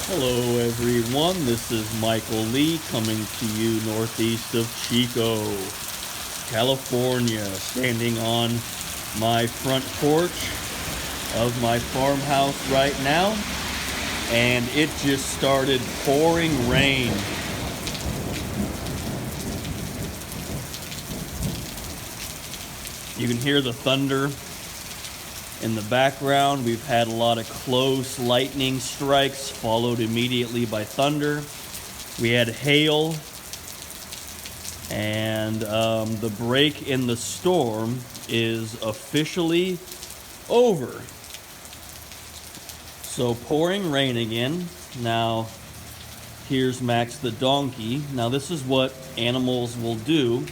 Hello everyone, this is Michael Lee coming to you northeast of Chico, California, standing on my front porch of my farmhouse right now, and it just started pouring rain. You can hear the thunder in the background. We've had a lot of close lightning strikes followed immediately by thunder. We had hail, and the break in the storm is officially over. So pouring rain again. Now here's Max the donkey. Now this is what animals will do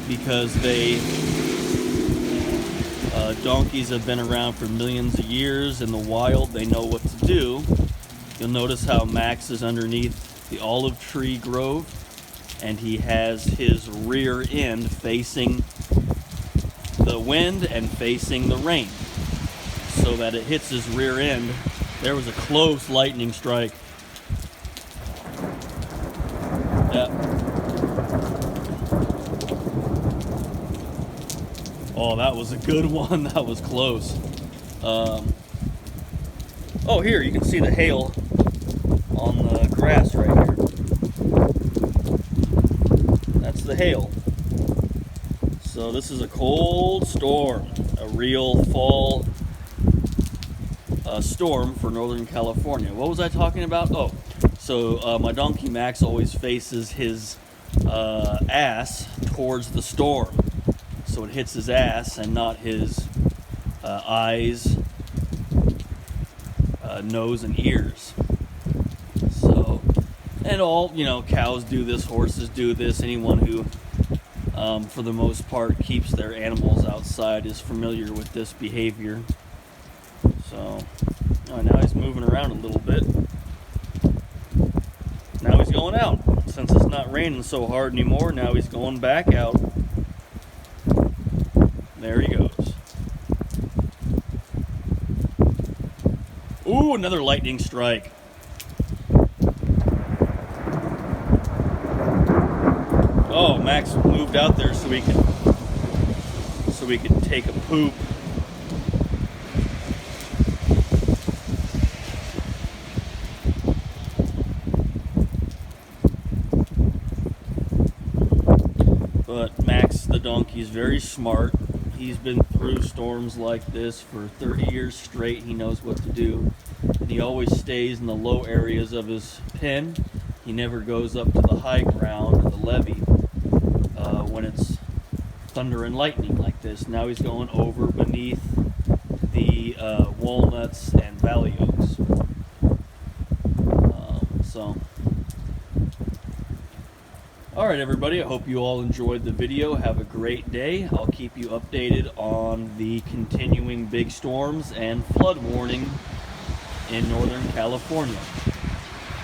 because donkeys have been around for millions of years in the wild. They know what to do. You'll notice how Max is underneath the olive tree grove, and he has his rear end facing the wind and facing the rain so that it hits his rear end. There was a close lightning strike. Oh, that was a good one. That was close. Oh, here, you can see the hail on the grass right here. That's the hail. So this is a cold storm, a real fall storm for Northern California. What was I talking about? Oh, so my donkey Max always faces his ass towards the storm. So it hits his ass and not his eyes, nose, and ears. So, and all, cows do this, horses do this. Anyone who, for the most part, keeps their animals outside is familiar with this behavior. So, now he's moving around a little bit. Now he's going out. Since it's not raining so hard anymore, now he's going back out. There he goes. Ooh, another lightning strike. Oh, Max moved out there so we could take a poop. But Max the donkey is very smart. He's been through storms like this for 30 years straight. He knows what to do. And he always stays in the low areas of his pen. He never goes up to the high ground, the levee, when it's thunder and lightning like this. Now he's going over beneath the walnuts and valley oaks. Alright everybody, I hope you all enjoyed the video. Have a great day. I'll keep you updated on the continuing big storms and flood warning in Northern California.